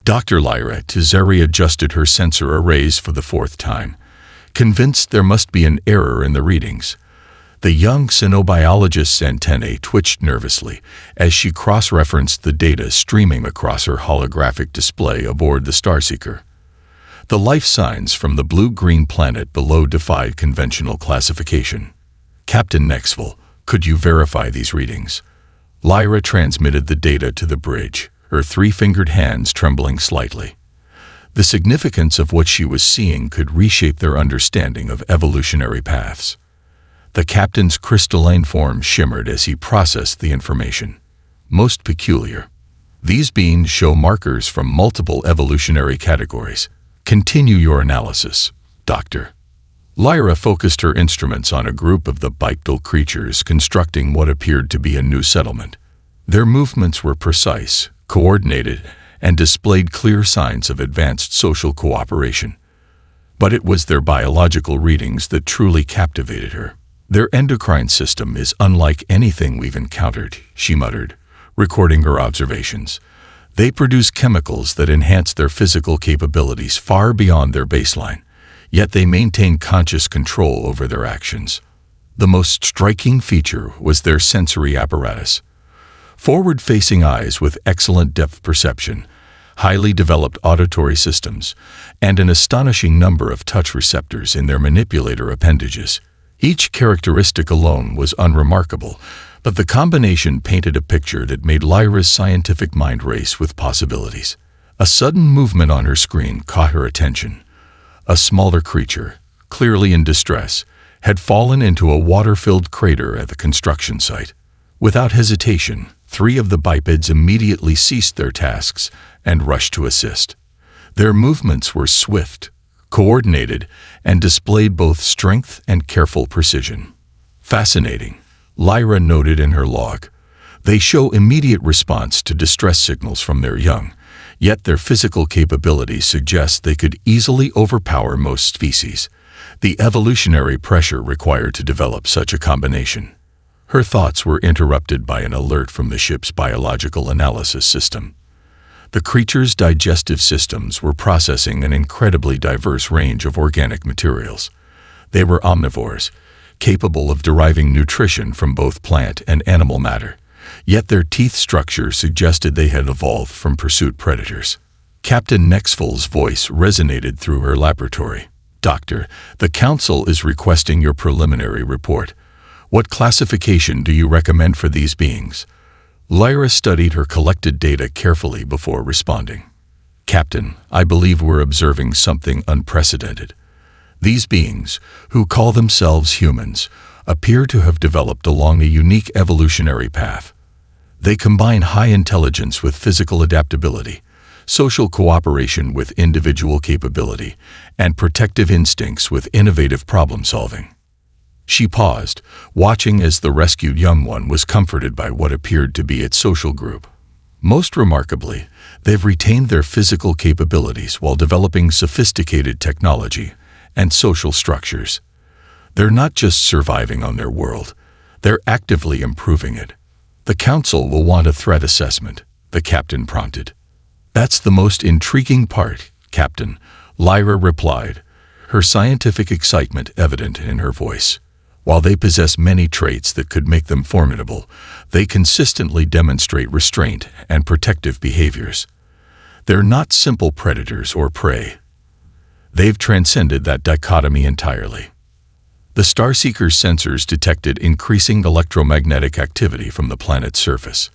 Dr. Lyra Tizeri adjusted her sensor arrays for the fourth time, convinced there must be an error in the readings. The young xenobiologist's antennae twitched nervously as she cross-referenced the data streaming across her holographic display aboard the Starseeker. The life signs from the blue-green planet below defied conventional classification. Captain Nexville, could you verify these readings? Lyra transmitted the data to the bridge, her three-fingered hands trembling slightly. The significance of what she was seeing could reshape their understanding of evolutionary paths. The captain's crystalline form shimmered as he processed the information. Most peculiar. These beings show markers from multiple evolutionary categories. Continue your analysis, Doctor. Lyra focused her instruments on a group of the bipedal creatures constructing what appeared to be a new settlement. Their movements were precise, coordinated, and displayed clear signs of advanced social cooperation. But it was their biological readings that truly captivated her. Their endocrine system is unlike anything we've encountered, she muttered, recording her observations. They produce chemicals that enhance their physical capabilities far beyond their baseline, yet they maintain conscious control over their actions. The most striking feature was their sensory apparatus. Forward-facing eyes with excellent depth perception, highly developed auditory systems, and an astonishing number of touch receptors in their manipulator appendages. Each characteristic alone was unremarkable, but the combination painted a picture that made Lyra's scientific mind race with possibilities. A sudden movement on her screen caught her attention. A smaller creature, clearly in distress, had fallen into a water-filled crater at the construction site. Without hesitation, 3 of the bipeds immediately ceased their tasks and rushed to assist. Their movements were swift, coordinated, and displayed both strength and careful precision. Fascinating, Lyra noted in her log. They show immediate response to distress signals from their young, yet their physical capabilities suggest they could easily overpower most species. The evolutionary pressure required to develop such a combination. Her thoughts were interrupted by an alert from the ship's biological analysis system. The creature's digestive systems were processing an incredibly diverse range of organic materials. They were omnivores, capable of deriving nutrition from both plant and animal matter, yet their teeth structure suggested they had evolved from pursuit predators. Captain Nexville's voice resonated through her laboratory. Doctor, the Council is requesting your preliminary report. What classification do you recommend for these beings? Lyra studied her collected data carefully before responding. Captain, I believe we're observing something unprecedented. These beings, who call themselves humans, appear to have developed along a unique evolutionary path. They combine high intelligence with physical adaptability, social cooperation with individual capability, and protective instincts with innovative problem-solving. She paused, watching as the rescued young one was comforted by what appeared to be its social group. Most remarkably, they've retained their physical capabilities while developing sophisticated technology and social structures. They're not just surviving on their world, they're actively improving it. The Council will want a threat assessment, the captain prompted. That's the most intriguing part, Captain, Lyra replied, her scientific excitement evident in her voice. While they possess many traits that could make them formidable, they consistently demonstrate restraint and protective behaviors. They're not simple predators or prey. They've transcended that dichotomy entirely. The Starseeker's sensors detected increasing electromagnetic activity from the planet's surface.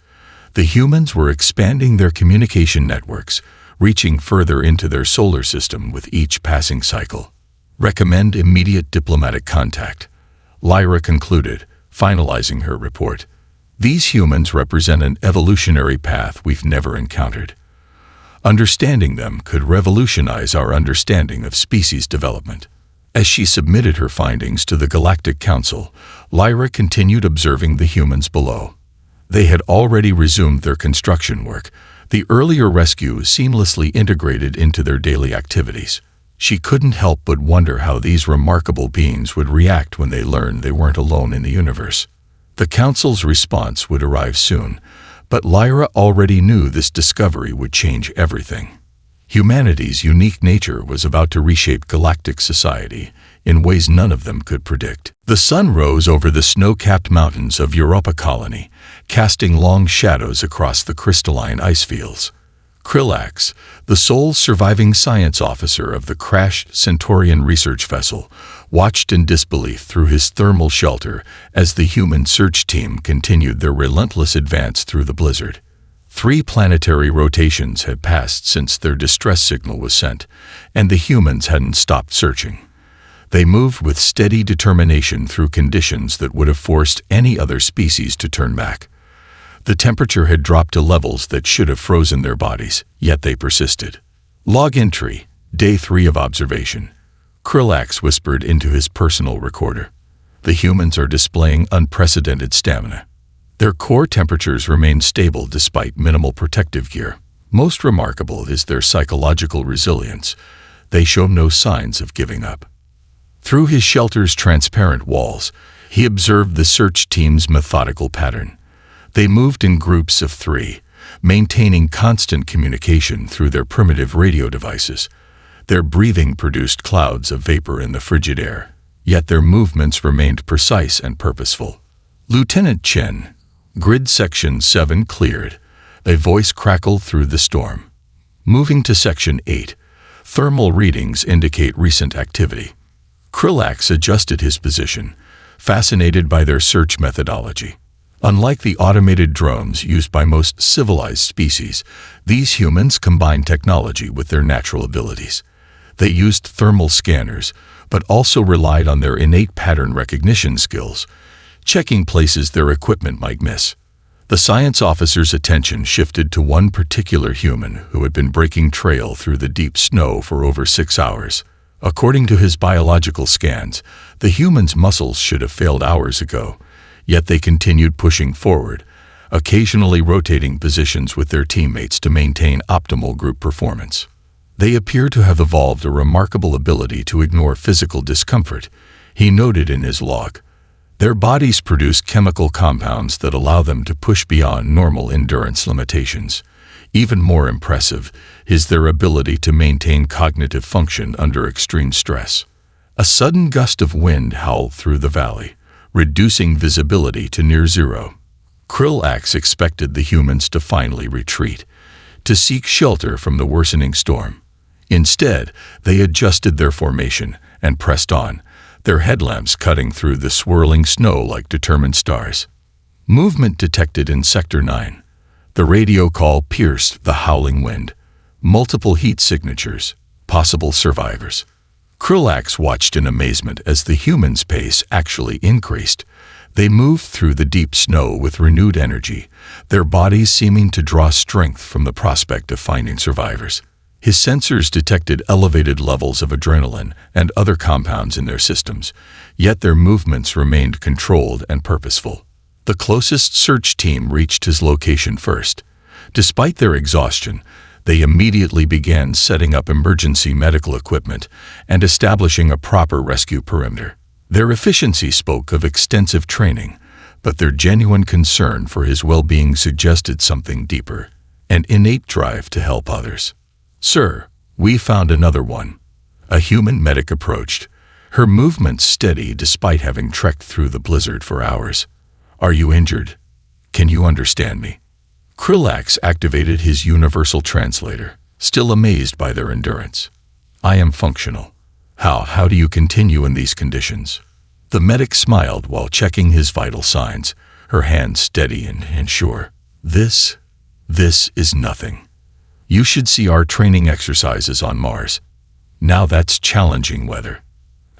The humans were expanding their communication networks, reaching further into their solar system with each passing cycle. Recommend immediate diplomatic contact, Lyra concluded, finalizing her report. These humans represent an evolutionary path we've never encountered. Understanding them could revolutionize our understanding of species development. As she submitted her findings to the Galactic Council, Lyra continued observing the humans below. They had already resumed their construction work, the earlier rescue seamlessly integrated into their daily activities. She couldn't help but wonder how these remarkable beings would react when they learned they weren't alone in the universe. The Council's response would arrive soon, but Lyra already knew this discovery would change everything. Humanity's unique nature was about to reshape galactic society in ways none of them could predict. The sun rose over the snow-capped mountains of Europa Colony, casting long shadows across the crystalline ice fields. Krillax, the sole surviving science officer of the crashed Centaurian research vessel, watched in disbelief through his thermal shelter as the human search team continued their relentless advance through the blizzard. 3 planetary rotations had passed since their distress signal was sent, and the humans hadn't stopped searching. They moved with steady determination through conditions that would have forced any other species to turn back. The temperature had dropped to levels that should have frozen their bodies, yet they persisted. Log entry, Day 3 of observation. Krillax whispered into his personal recorder. The humans are displaying unprecedented stamina. Their core temperatures remain stable despite minimal protective gear. Most remarkable is their psychological resilience. They show no signs of giving up. Through his shelter's transparent walls, he observed the search team's methodical pattern. They moved in groups of 3, maintaining constant communication through their primitive radio devices. Their breathing produced clouds of vapor in the frigid air, yet their movements remained precise and purposeful. Lieutenant Chen, Grid Section 7 cleared. A voice crackled through the storm. Moving to Section 8, thermal readings indicate recent activity. Krillax adjusted his position, fascinated by their search methodology. Unlike the automated drones used by most civilized species, these humans combined technology with their natural abilities. They used thermal scanners, but also relied on their innate pattern recognition skills, checking places their equipment might miss. The science officer's attention shifted to one particular human who had been breaking trail through the deep snow for over 6 hours. According to his biological scans, the human's muscles should have failed hours ago, yet they continued pushing forward, occasionally rotating positions with their teammates to maintain optimal group performance. They appear to have evolved a remarkable ability to ignore physical discomfort, he noted in his log. Their bodies produce chemical compounds that allow them to push beyond normal endurance limitations. Even more impressive is their ability to maintain cognitive function under extreme stress. A sudden gust of wind howled through the valley, reducing visibility to near zero. Krillax expected the humans to finally retreat, to seek shelter from the worsening storm. Instead, they adjusted their formation and pressed on, their headlamps cutting through the swirling snow like determined stars. Movement detected in Sector 9. The radio call pierced the howling wind. Multiple heat signatures, possible survivors. Krillax watched in amazement as the humans' pace actually increased. They moved through the deep snow with renewed energy, their bodies seeming to draw strength from the prospect of finding survivors. His sensors detected elevated levels of adrenaline and other compounds in their systems, yet their movements remained controlled and purposeful. The closest search team reached his location first. Despite their exhaustion, they immediately began setting up emergency medical equipment and establishing a proper rescue perimeter. Their efficiency spoke of extensive training, but their genuine concern for his well-being suggested something deeper, an innate drive to help others. "Sir, we found another one." A human medic approached, her movements steady despite having trekked through the blizzard for hours. "Are you injured? Can you understand me?" Krillax activated his universal translator, still amazed by their endurance. "I am functional. How do you continue in these conditions?" The medic smiled while checking his vital signs, her hands steady and sure. This is nothing. You should see our training exercises on Mars. Now that's challenging weather."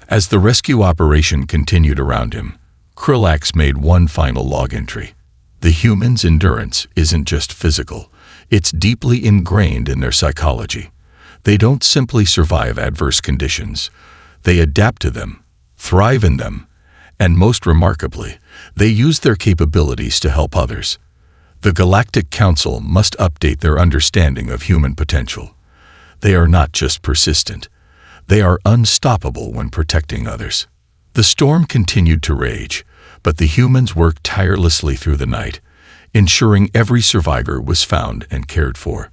As the rescue operation continued around him, Krillax made one final log entry. The human's endurance isn't just physical, it's deeply ingrained in their psychology. They don't simply survive adverse conditions. They adapt to them, thrive in them, and most remarkably, they use their capabilities to help others. The Galactic Council must update their understanding of human potential. They are not just persistent, they are unstoppable when protecting others. The storm continued to rage, but the humans worked tirelessly through the night, ensuring every survivor was found and cared for.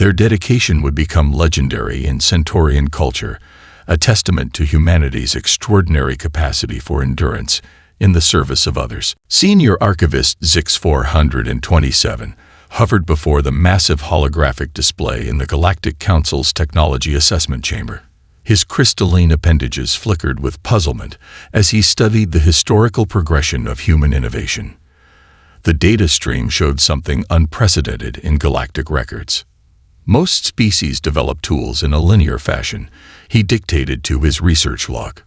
Their dedication would become legendary in Centaurian culture, a testament to humanity's extraordinary capacity for endurance in the service of others. Senior Archivist ZX-427 hovered before the massive holographic display in the Galactic Council's Technology Assessment Chamber. His crystalline appendages flickered with puzzlement as he studied the historical progression of human innovation. The data stream showed something unprecedented in galactic records. Most species develop tools in a linear fashion, he dictated to his research log.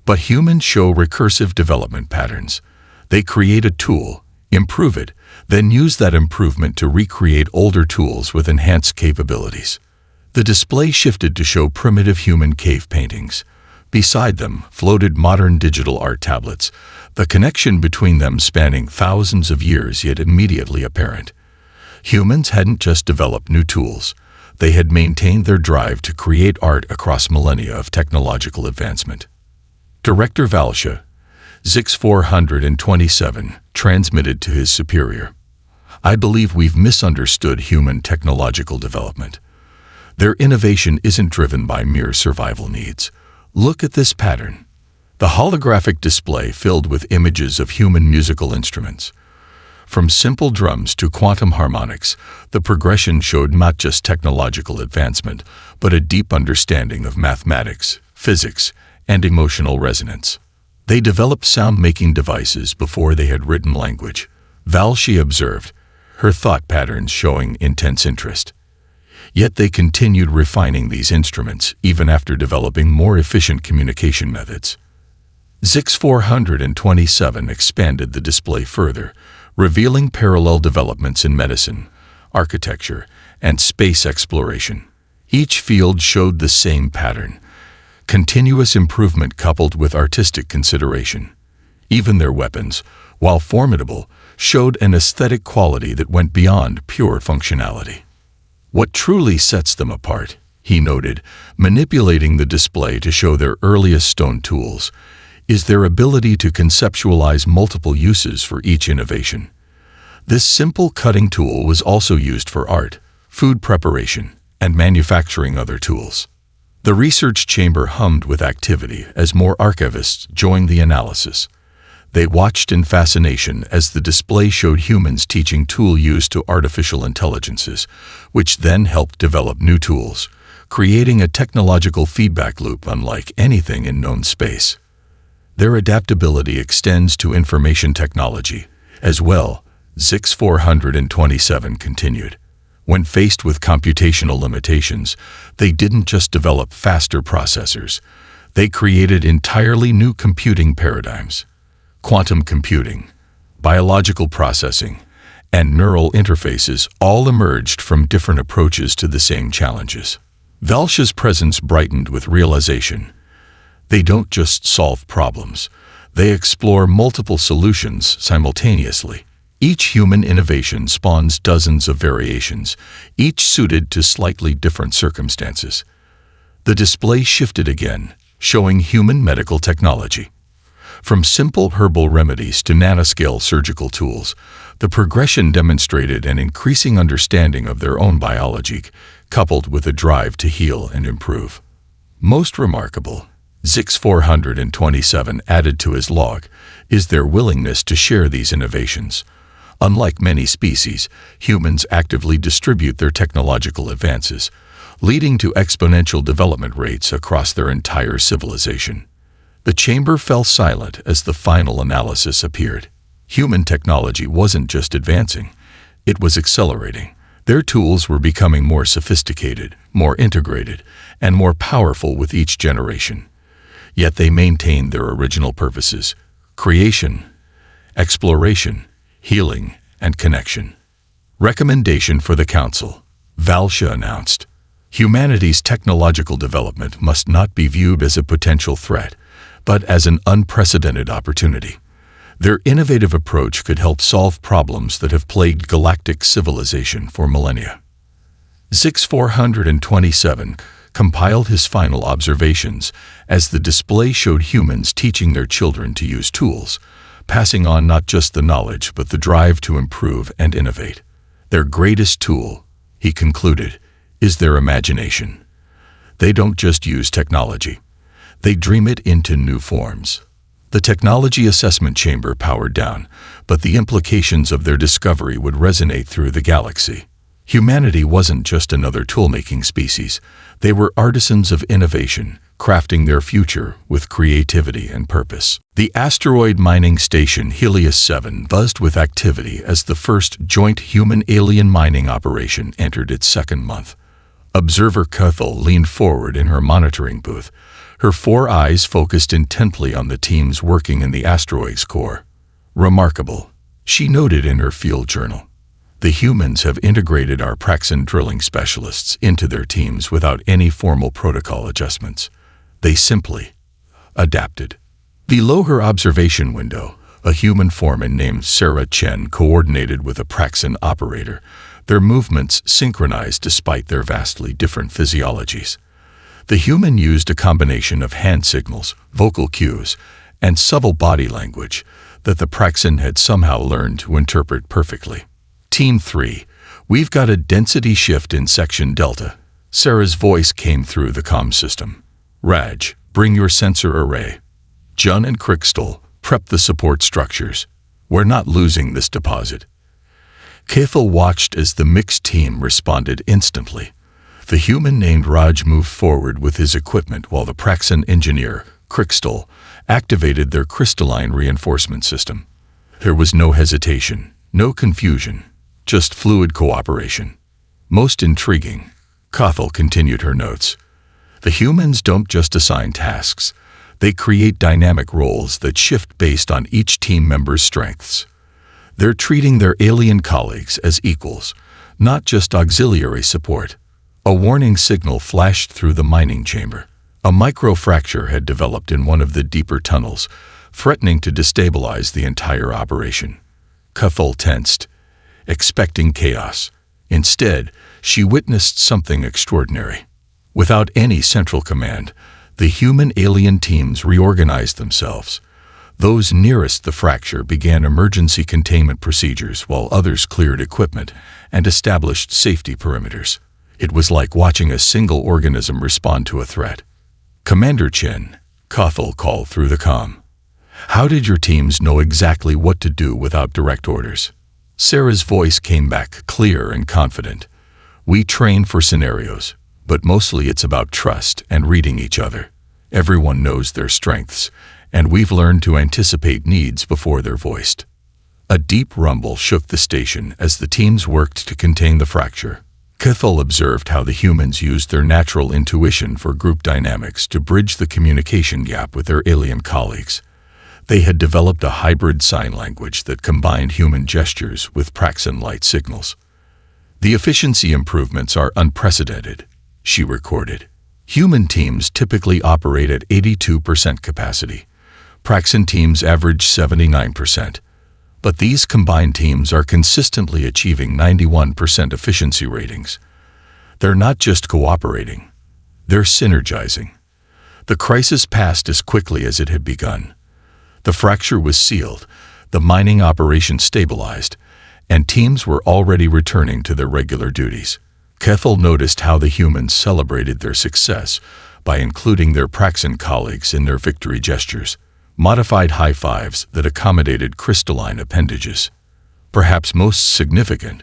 But humans show recursive development patterns. They create a tool, improve it, then use that improvement to recreate older tools with enhanced capabilities. The display shifted to show primitive human cave paintings. Beside them floated modern digital art tablets, the connection between them spanning thousands of years yet immediately apparent. Humans hadn't just developed new tools, they had maintained their drive to create art across millennia of technological advancement. Director Valsha, ZX-427, transmitted to his superior. I believe we've misunderstood human technological development. Their innovation isn't driven by mere survival needs. Look at this pattern. The holographic display filled with images of human musical instruments. From simple drums to quantum harmonics, the progression showed not just technological advancement, but a deep understanding of mathematics, physics, and emotional resonance. They developed sound-making devices before they had written language. Valsha observed, her thought patterns showing intense interest. Yet they continued refining these instruments even after developing more efficient communication methods. ZX-427 expanded the display further, revealing parallel developments in medicine, architecture, and space exploration. Each field showed the same pattern, continuous improvement coupled with artistic consideration. Even their weapons, while formidable, showed an aesthetic quality that went beyond pure functionality. What truly sets them apart, he noted, manipulating the display to show their earliest stone tools, is their ability to conceptualize multiple uses for each innovation. This simple cutting tool was also used for art, food preparation, and manufacturing other tools. The research chamber hummed with activity as more archivists joined the analysis. They watched in fascination as the display showed humans teaching tool use to artificial intelligences, which then helped develop new tools, creating a technological feedback loop unlike anything in known space. Their adaptability extends to information technology as well, ZX-427 continued. When faced with computational limitations, they didn't just develop faster processors, they created entirely new computing paradigms. Quantum computing, biological processing, and neural interfaces all emerged from different approaches to the same challenges. Valsha's presence brightened with realization. They don't just solve problems, they explore multiple solutions simultaneously. Each human innovation spawns dozens of variations, each suited to slightly different circumstances. The display shifted again, showing human medical technology. From simple herbal remedies to nanoscale surgical tools, the progression demonstrated an increasing understanding of their own biology, coupled with a drive to heal and improve. Most remarkable, ZX-427 added to his log, is their willingness to share these innovations. Unlike many species, humans actively distribute their technological advances, leading to exponential development rates across their entire civilization. The chamber fell silent as the final analysis appeared. Human technology wasn't just advancing, it was accelerating. Their tools were becoming more sophisticated, more integrated, and more powerful with each generation. Yet they maintained their original purposes: creation, exploration, healing, and connection. Recommendation for the Council, Valsha announced. Humanity's technological development must not be viewed as a potential threat, but as an unprecedented opportunity. Their innovative approach could help solve problems that have plagued galactic civilization for millennia. ZX-427 compiled his final observations as the display showed humans teaching their children to use tools, passing on not just the knowledge but the drive to improve and innovate. Their greatest tool, he concluded, is their imagination. They don't just use technology. They dream it into new forms. The technology assessment chamber powered down, but the implications of their discovery would resonate through the galaxy. Humanity wasn't just another tool-making species. They were artisans of innovation, crafting their future with creativity and purpose. The asteroid mining station Helios 7 buzzed with activity as the first joint human-alien mining operation entered its second month. Observer Cathal leaned forward in her monitoring booth, her 4 eyes focused intently on the teams working in the asteroid's core. Remarkable, she noted in her field journal. The humans have integrated our Praxan drilling specialists into their teams without any formal protocol adjustments. They simply adapted. Below her observation window, a human foreman named Sarah Chen coordinated with a Praxan operator, their movements synchronized despite their vastly different physiologies. The human used a combination of hand signals, vocal cues, and subtle body language that the Praxan had somehow learned to interpret perfectly. Team 3, we've got a density shift in Section Delta. Sarah's voice came through the comm system. Raj, bring your sensor array. Jun and Crystal, prep the support structures. We're not losing this deposit. Cathal watched as the mixed team responded instantly. The human named Raj moved forward with his equipment while the Praxan engineer, Crystal, activated their crystalline reinforcement system. There was no hesitation, no confusion, just fluid cooperation. Most intriguing, Cathal continued her notes. The humans don't just assign tasks. They create dynamic roles that shift based on each team member's strengths. They're treating their alien colleagues as equals, not just auxiliary support. A warning signal flashed through the mining chamber. A microfracture had developed in one of the deeper tunnels, threatening to destabilize the entire operation. Cathal tensed, expecting chaos. Instead, she witnessed something extraordinary. Without any central command, the human-alien teams reorganized themselves. Those nearest the fracture began emergency containment procedures while others cleared equipment and established safety perimeters. It was like watching a single organism respond to a threat. Commander Chen, Cathal called through the comm. How did your teams know exactly what to do without direct orders? Sarah's voice came back clear and confident. We train for scenarios, but mostly it's about trust and reading each other. Everyone knows their strengths, and we've learned to anticipate needs before they're voiced. A deep rumble shook the station as the teams worked to contain the fracture. Cathal observed how the humans used their natural intuition for group dynamics to bridge the communication gap with their alien colleagues. They had developed a hybrid sign language that combined human gestures with Praxan light signals. The efficiency improvements are unprecedented, she recorded. Human teams typically operate at 82% capacity. Praxan teams average 79%. But these combined teams are consistently achieving 91% efficiency ratings. They're not just cooperating, they're synergizing. The crisis passed as quickly as it had begun. The fracture was sealed, the mining operation stabilized, and teams were already returning to their regular duties. Cathal noticed how the humans celebrated their success by including their Praxan colleagues in their victory gestures. Modified high fives that accommodated crystalline appendages. Perhaps most significant,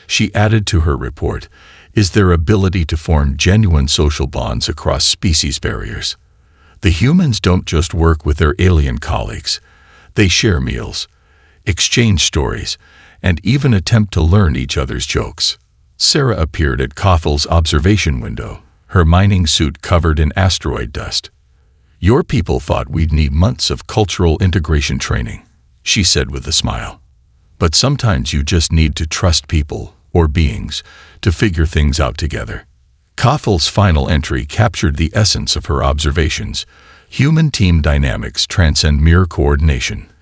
she added to her report, is their ability to form genuine social bonds across species barriers. The humans don't just work with their alien colleagues. They share meals, exchange stories, and even attempt to learn each other's jokes. Sarah appeared at Cathal's observation window, her mining suit covered in asteroid dust. Your people thought we'd need months of cultural integration training, she said with a smile. But sometimes you just need to trust people, or beings, to figure things out together. Cathal's final entry captured the essence of her observations. Human team dynamics transcend mere coordination.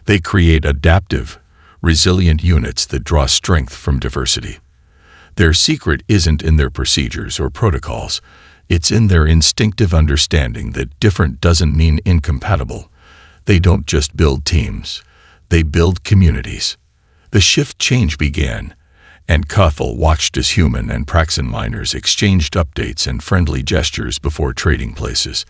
They create adaptive, resilient units that draw strength from diversity. Their secret isn't in their procedures or protocols. It's in their instinctive understanding that different doesn't mean incompatible. They don't just build teams, they build communities. The shift change began, and Cuthel watched as human and Praxan miners exchanged updates and friendly gestures before trading places.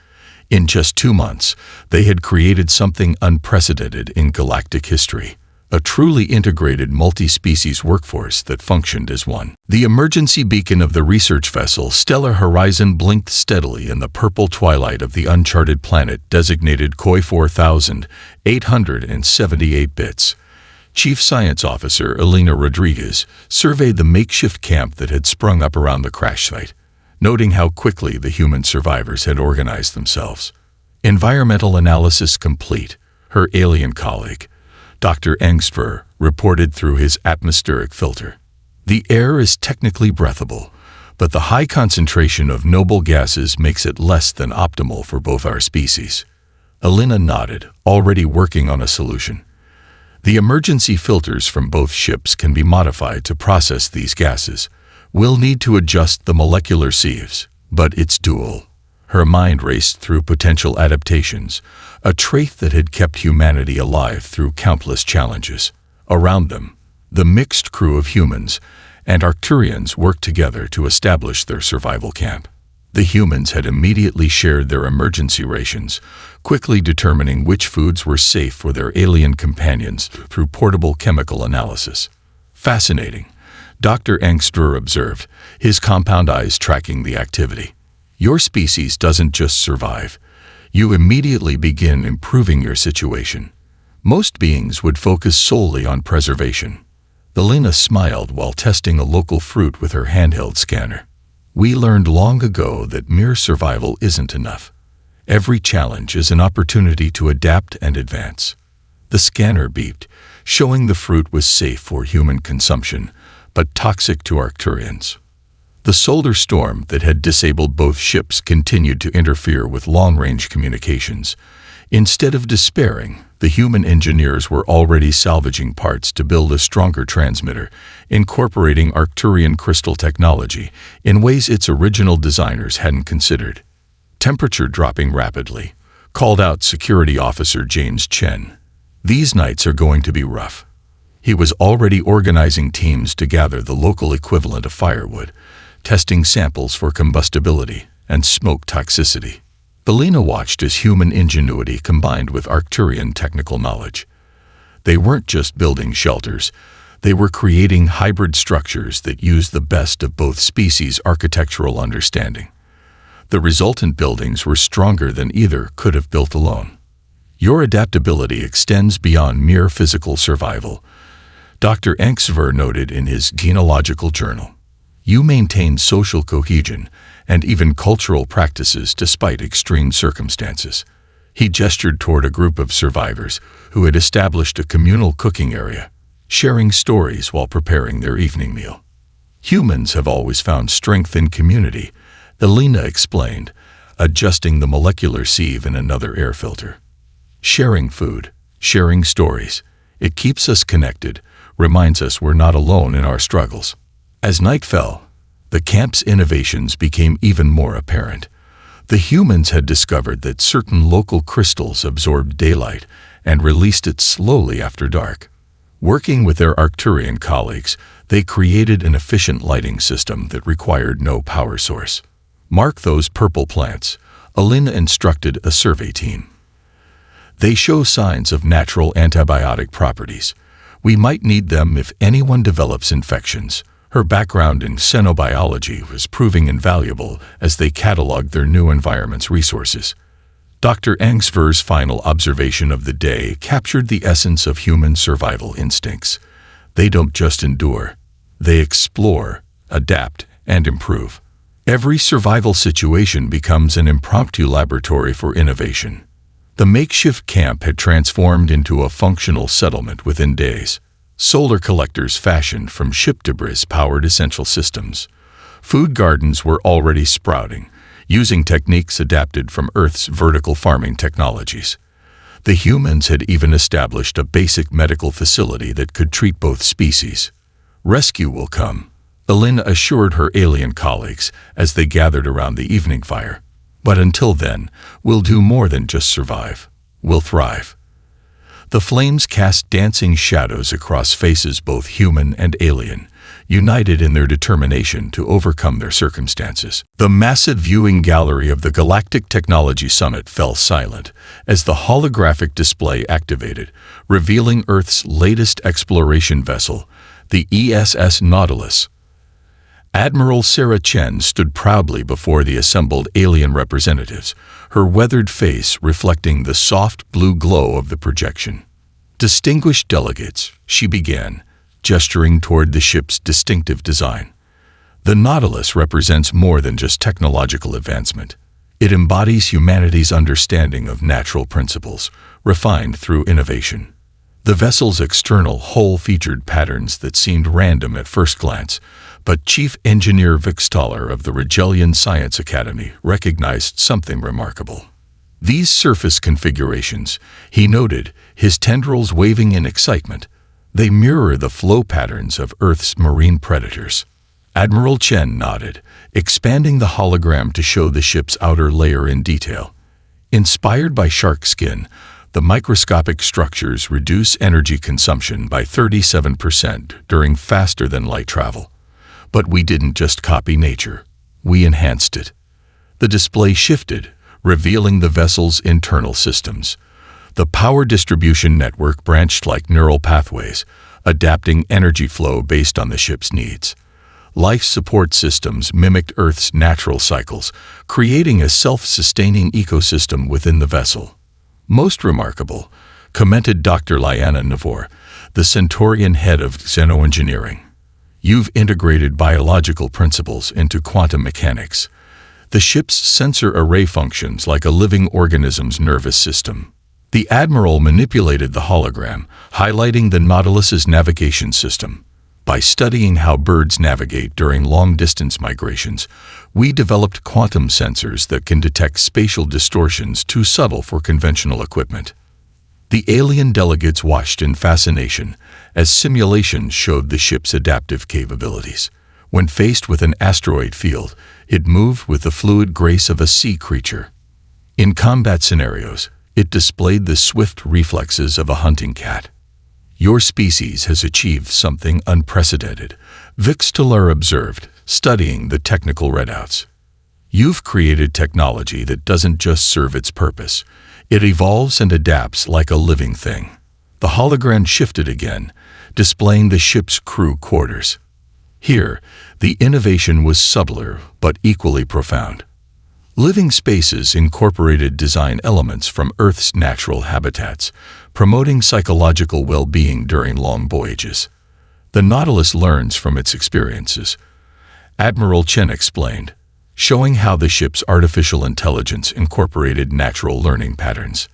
In just 2 months, they had created something unprecedented in galactic history. A truly integrated multi-species workforce that functioned as one. The emergency beacon of the research vessel Stellar Horizon blinked steadily in the purple twilight of the uncharted planet designated Koi 4878 bits. Chief Science Officer Elena Rodriguez surveyed the makeshift camp that had sprung up around the crash site, noting how quickly the human survivors had organized themselves. Environmental analysis complete, her alien colleague, Dr. Engstver, reported through his atmospheric filter. The air is technically breathable, but the high concentration of noble gases makes it less than optimal for both our species. Elena nodded, already working on a solution. The emergency filters from both ships can be modified to process these gases. We'll need to adjust the molecular sieves, but it's dual. Her mind raced through potential adaptations, a trait that had kept humanity alive through countless challenges. Around them, the mixed crew of humans and Arcturians worked together to establish their survival camp. The humans had immediately shared their emergency rations, quickly determining which foods were safe for their alien companions through portable chemical analysis. Fascinating, Dr. Engstver observed, his compound eyes tracking the activity. Your species doesn't just survive. You immediately begin improving your situation. Most beings would focus solely on preservation. Elena smiled while testing a local fruit with her handheld scanner. We learned long ago that mere survival isn't enough. Every challenge is an opportunity to adapt and advance. The scanner beeped, showing the fruit was safe for human consumption, but toxic to Arcturians. The solar storm that had disabled both ships continued to interfere with long-range communications. Instead of despairing, the human engineers were already salvaging parts to build a stronger transmitter, incorporating Arcturian crystal technology in ways its original designers hadn't considered. Temperature dropping rapidly, called out Security Officer James Chen. These nights are going to be rough. He was already organizing teams to gather the local equivalent of firewood, testing samples for combustibility and smoke toxicity. Elena watched as human ingenuity combined with Arcturian technical knowledge. They weren't just building shelters, they were creating hybrid structures that used the best of both species' architectural understanding. The resultant buildings were stronger than either could have built alone. Your adaptability extends beyond mere physical survival, Dr. Engstver noted in his genealogical journal. You maintain social cohesion and even cultural practices despite extreme circumstances. He gestured toward a group of survivors who had established a communal cooking area, sharing stories while preparing their evening meal. Humans have always found strength in community, Elena explained, adjusting the molecular sieve in another air filter. Sharing food, sharing stories, it keeps us connected, reminds us we're not alone in our struggles. As night fell, the camp's innovations became even more apparent. The humans had discovered that certain local crystals absorbed daylight and released it slowly after dark. Working with their Arcturian colleagues, they created an efficient lighting system that required no power source. Mark those purple plants, Elena instructed a survey team. They show signs of natural antibiotic properties. We might need them if anyone develops infections. Her background in xenobiology was proving invaluable as they cataloged their new environment's resources. Dr. Engstver's final observation of the day captured the essence of human survival instincts. They don't just endure, they explore, adapt, and improve. Every survival situation becomes an impromptu laboratory for innovation. The makeshift camp had transformed into a functional settlement within days. Solar collectors fashioned from ship debris powered essential systems. Food gardens were already sprouting, using techniques adapted from Earth's vertical farming technologies. The humans had even established a basic medical facility that could treat both species. Rescue will come, Elena assured her alien colleagues as they gathered around the evening fire. But until then, we'll do more than just survive. We'll thrive. The flames cast dancing shadows across faces both human and alien, united in their determination to overcome their circumstances. The massive viewing gallery of the Galactic Technology Summit fell silent as the holographic display activated, revealing Earth's latest exploration vessel, the ESS Nautilus. Admiral Sarah Chen stood proudly before the assembled alien representatives, her weathered face reflecting the soft blue glow of the projection. "Distinguished delegates," she began, gesturing toward the ship's distinctive design. "The Nautilus represents more than just technological advancement. It embodies humanity's understanding of natural principles, refined through innovation." The vessel's external hull featured patterns that seemed random at first glance, but Chief Engineer Vic Stoller of the Regellian Science Academy recognized something remarkable. These surface configurations, he noted, his tendrils waving in excitement, they mirror the flow patterns of Earth's marine predators. Admiral Chen nodded, expanding the hologram to show the ship's outer layer in detail. Inspired by shark skin, the microscopic structures reduce energy consumption by 37% during faster-than-light travel. But we didn't just copy nature, we enhanced it. The display shifted, revealing the vessel's internal systems. The power distribution network branched like neural pathways, adapting energy flow based on the ship's needs. Life support systems mimicked Earth's natural cycles, creating a self-sustaining ecosystem within the vessel. "Most remarkable," commented Dr. Liana Navor, the Centaurian head of xenoengineering. "You've integrated biological principles into quantum mechanics. The ship's sensor array functions like a living organism's nervous system." The Admiral manipulated the hologram, highlighting the Nautilus's navigation system. "By studying how birds navigate during long-distance migrations, we developed quantum sensors that can detect spatial distortions too subtle for conventional equipment." The alien delegates watched in fascination as simulations showed the ship's adaptive capabilities. When faced with an asteroid field, it moved with the fluid grace of a sea creature. In combat scenarios, it displayed the swift reflexes of a hunting cat. "Your species has achieved something unprecedented," Vic Stoller observed, studying the technical readouts. "You've created technology that doesn't just serve its purpose. It evolves and adapts like a living thing." The hologram shifted again, displaying the ship's crew quarters. Here, the innovation was subtler but equally profound. Living spaces incorporated design elements from Earth's natural habitats, promoting psychological well-being during long voyages. "The Nautilus learns from its experiences," Admiral Chen explained, showing how the ship's artificial intelligence incorporated natural learning patterns.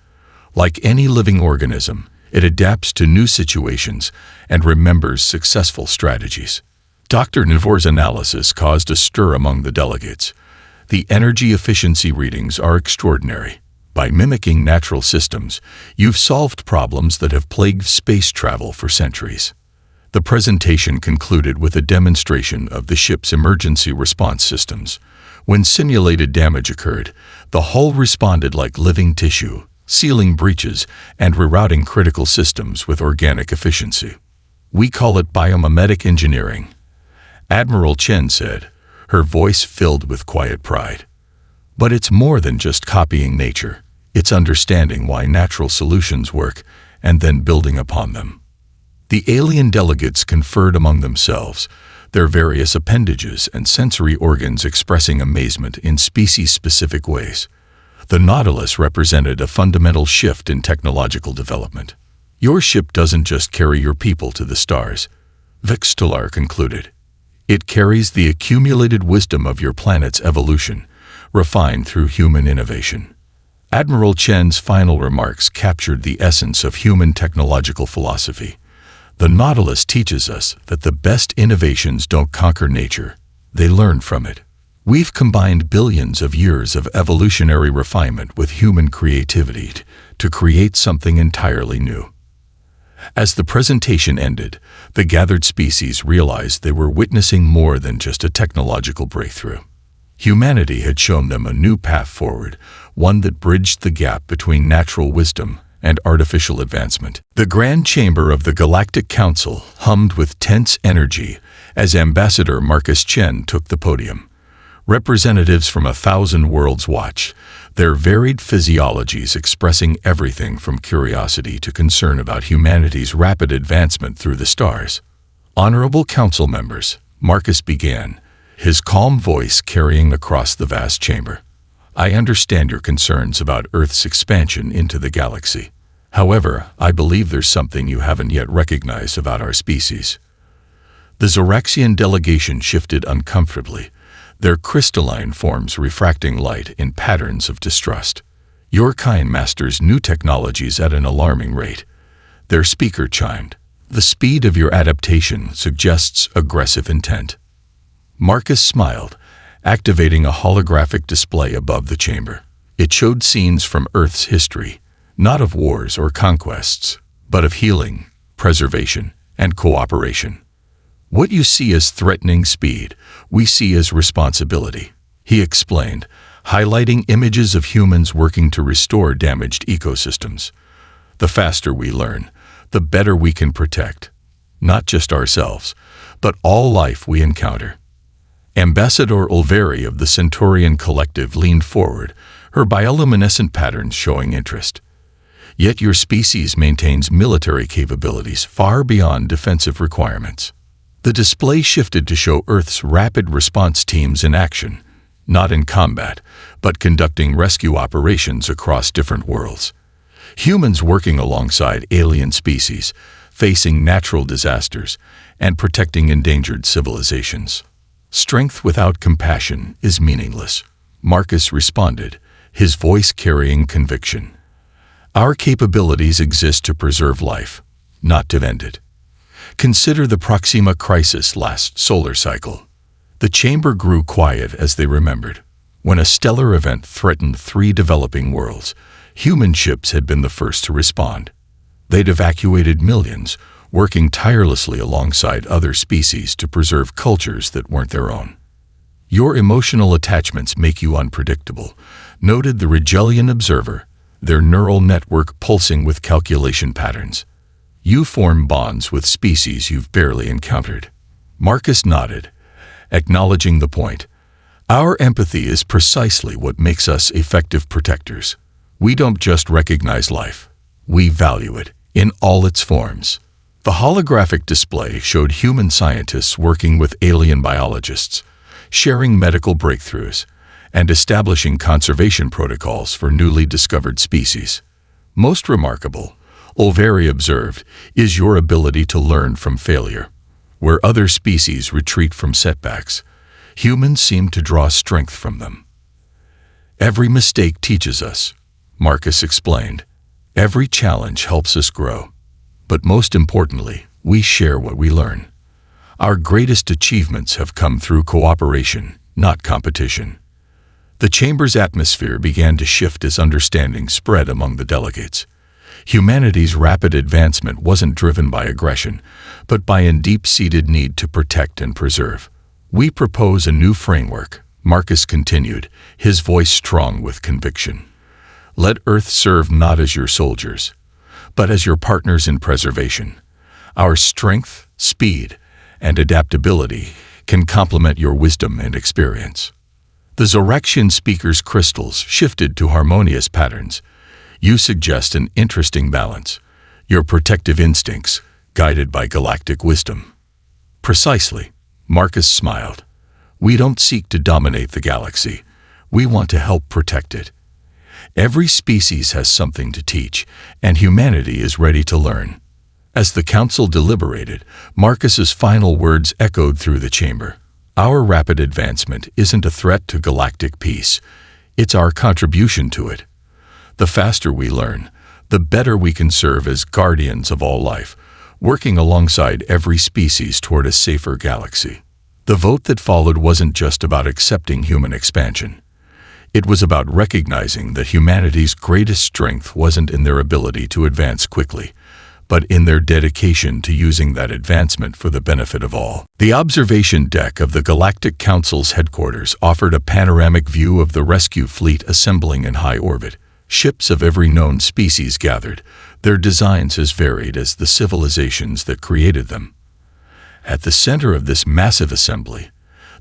Like any living organism, it adapts to new situations and remembers successful strategies. Dr. Navor's analysis caused a stir among the delegates. "The energy efficiency readings are extraordinary. By mimicking natural systems, you've solved problems that have plagued space travel for centuries." The presentation concluded with a demonstration of the ship's emergency response systems. When simulated damage occurred, the hull responded like living tissue, sealing breaches and rerouting critical systems with organic efficiency. "We call it biomimetic engineering," Admiral Chen said, her voice filled with quiet pride. "But it's more than just copying nature. It's understanding why natural solutions work and then building upon them." The alien delegates conferred among themselves, their various appendages and sensory organs expressing amazement in species-specific ways. The Nautilus represented a fundamental shift in technological development. "Your ship doesn't just carry your people to the stars," Vic Stoller concluded. "It carries the accumulated wisdom of your planet's evolution, refined through human innovation." Admiral Chen's final remarks captured the essence of human technological philosophy. "The Nautilus teaches us that the best innovations don't conquer nature, they learn from it. We've combined billions of years of evolutionary refinement with human creativity to create something entirely new." As the presentation ended, the gathered species realized they were witnessing more than just a technological breakthrough. Humanity had shown them a new path forward, one that bridged the gap between natural wisdom and artificial advancement. The Grand Chamber of the Galactic Council hummed with tense energy as Ambassador Marcus Chen took the podium. Representatives from 1,000 worlds watched, their varied physiologies expressing everything from curiosity to concern about humanity's rapid advancement through the stars. Honorable Council members, Marcus began, his calm voice carrying across the vast chamber. I understand your concerns about Earth's expansion into the galaxy. However, I believe there's something you haven't yet recognized about our species. The Zoraxian delegation shifted uncomfortably, their crystalline forms refracting light in patterns of distrust. Your kind masters new technologies at an alarming rate. Their speaker chimed. The speed of your adaptation suggests aggressive intent. Marcus smiled, activating a holographic display above the chamber. It showed scenes from Earth's history, not of wars or conquests, but of healing, preservation, and cooperation. What you see as threatening speed, we see as responsibility, he explained, highlighting images of humans working to restore damaged ecosystems. The faster we learn, the better we can protect, not just ourselves, but all life we encounter. Ambassador Olveri of the Centaurian Collective leaned forward, her bioluminescent patterns showing interest. Yet your species maintains military capabilities far beyond defensive requirements. The display shifted to show Earth's rapid response teams in action, not in combat, but conducting rescue operations across different worlds. Humans working alongside alien species, facing natural disasters, and protecting endangered civilizations. Strength without compassion is meaningless, Marcus responded, his voice carrying conviction. Our capabilities exist to preserve life, not to end it. Consider the Proxima crisis last solar cycle. The chamber grew quiet as they remembered. When a stellar event threatened 3 developing worlds, human ships had been the first to respond. They'd evacuated millions, working tirelessly alongside other species to preserve cultures that weren't their own. Your emotional attachments make you unpredictable, noted the Regellian observer, their neural network pulsing with calculation patterns. You form bonds with species you've barely encountered. Marcus nodded, acknowledging the point. Our empathy is precisely what makes us effective protectors. We don't just recognize life, we value it in all its forms. The holographic display showed human scientists working with alien biologists, sharing medical breakthroughs, and establishing conservation protocols for newly discovered species. Most remarkable, Olveri observed, is your ability to learn from failure. Where other species retreat from setbacks, humans seem to draw strength from them. Every mistake teaches us, Marcus explained. Every challenge helps us grow. But most importantly, we share what we learn. Our greatest achievements have come through cooperation, not competition. The chamber's atmosphere began to shift as understanding spread among the delegates. Humanity's rapid advancement wasn't driven by aggression, but by a deep-seated need to protect and preserve. We propose a new framework, Marcus continued, his voice strong with conviction. Let Earth serve not as your soldiers, but as your partners in preservation. Our strength, speed, and adaptability can complement your wisdom and experience. The Zoraxian speaker's crystals shifted to harmonious patterns. You suggest an interesting balance, your protective instincts guided by galactic wisdom. Precisely, Marcus smiled. We don't seek to dominate the galaxy. We want to help protect it. Every species has something to teach, and humanity is ready to learn. As the council deliberated, Marcus's final words echoed through the chamber. Our rapid advancement isn't a threat to galactic peace. It's our contribution to it. The faster we learn, the better we can serve as guardians of all life, working alongside every species toward a safer galaxy. The vote that followed wasn't just about accepting human expansion. It was about recognizing that humanity's greatest strength wasn't in their ability to advance quickly, but in their dedication to using that advancement for the benefit of all. The observation deck of the Galactic Council's headquarters offered a panoramic view of the rescue fleet assembling in high orbit, Ships of every known species gathered, their designs as varied as the civilizations that created them. At the center of this massive assembly,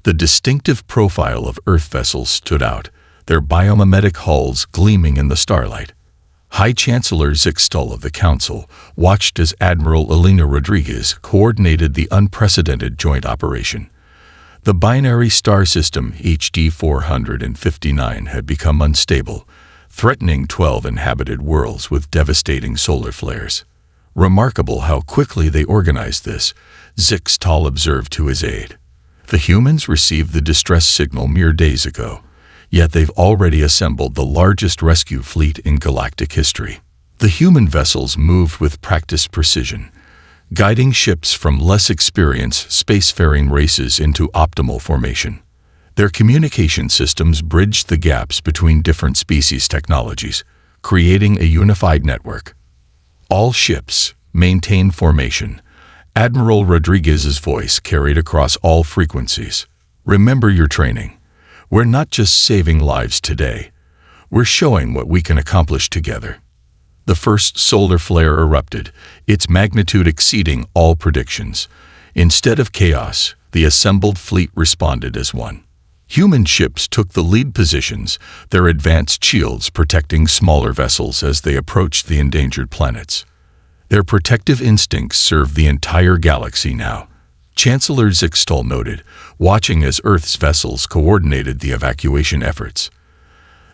the distinctive profile of Earth vessels stood out, their biomimetic hulls gleaming in the starlight. High Chancellor Zixtal of the Council watched as Admiral Elena Rodriguez coordinated the unprecedented joint operation. The binary star system HD 459 had become unstable, threatening 12 inhabited worlds with devastating solar flares. Remarkable how quickly they organized this, Zixtal observed to his aide. The humans received the distress signal mere days ago, yet they've already assembled the largest rescue fleet in galactic history. The human vessels moved with practiced precision, guiding ships from less experienced spacefaring races into optimal formation. Their communication systems bridged the gaps between different species technologies, creating a unified network. All ships maintain formation. Admiral Rodriguez's voice carried across all frequencies. Remember your training. We're not just saving lives today. We're showing what we can accomplish together. The first solar flare erupted, its magnitude exceeding all predictions. Instead of chaos, the assembled fleet responded as one. Human ships took the lead positions, their advanced shields protecting smaller vessels as they approached the endangered planets. Their protective instincts served the entire galaxy now. Chancellor Zixtal noted, watching as Earth's vessels coordinated the evacuation efforts.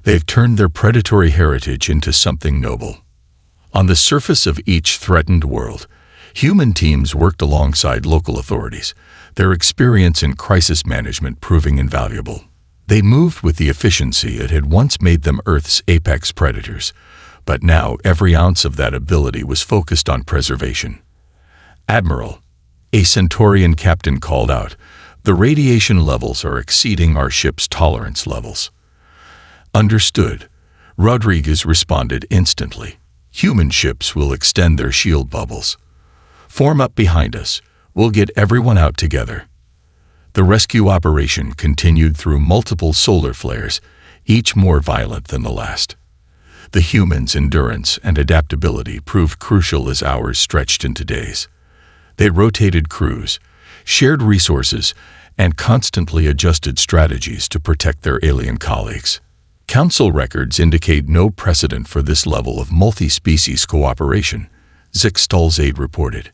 They've turned their predatory heritage into something noble. On the surface of each threatened world, human teams worked alongside local authorities, their experience in crisis management proving invaluable. They moved with the efficiency that had once made them Earth's apex predators, but now every ounce of that ability was focused on preservation. Admiral, a Centaurian captain called out, "The radiation levels are exceeding our ship's tolerance levels." Understood. Rodriguez responded instantly. Human ships will extend their shield bubbles. Form up behind us. We'll get everyone out together. The rescue operation continued through multiple solar flares, each more violent than the last. The humans' endurance and adaptability proved crucial as hours stretched into days. They rotated crews, shared resources, and constantly adjusted strategies to protect their alien colleagues. Council records indicate no precedent for this level of multi-species cooperation, Zixtal's aide reported.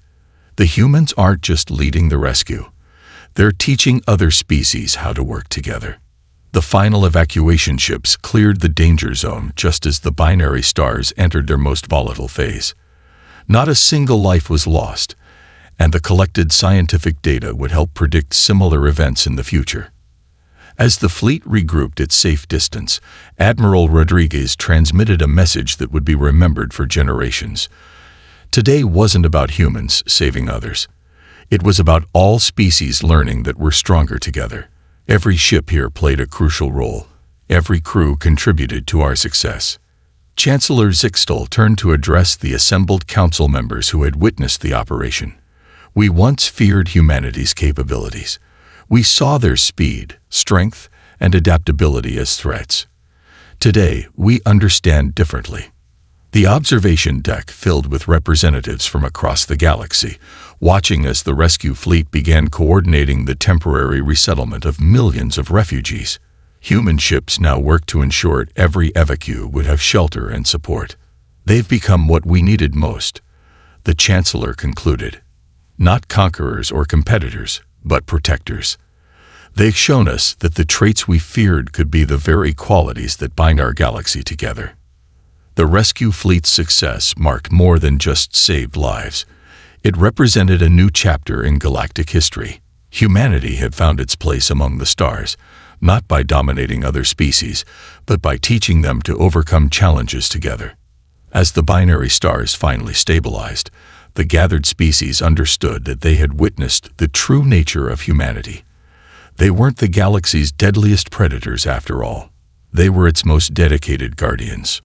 The humans aren't just leading the rescue. They're teaching other species how to work together. The final evacuation ships cleared the danger zone just as the binary stars entered their most volatile phase. Not a single life was lost, and the collected scientific data would help predict similar events in the future. As the fleet regrouped at safe distance, Admiral Rodriguez transmitted a message that would be remembered for generations. Today wasn't about humans saving others. It was about all species learning that we're stronger together. Every ship here played a crucial role. Every crew contributed to our success. Chancellor Zixtal turned to address the assembled council members who had witnessed the operation. We once feared humanity's capabilities. We saw their speed, strength, and adaptability as threats. Today, we understand differently. The observation deck filled with representatives from across the galaxy, watching as the rescue fleet began coordinating the temporary resettlement of millions of refugees. Human ships now work to ensure every evacuee would have shelter and support. They've become what we needed most, the Chancellor concluded. Not conquerors or competitors, but protectors. They've shown us that the traits we feared could be the very qualities that bind our galaxy together. The rescue fleet's success marked more than just saved lives. It represented a new chapter in galactic history. Humanity had found its place among the stars, not by dominating other species, but by teaching them to overcome challenges together. As the binary stars finally stabilized, the gathered species understood that they had witnessed the true nature of humanity. They weren't the galaxy's deadliest predators after all. They were its most dedicated guardians.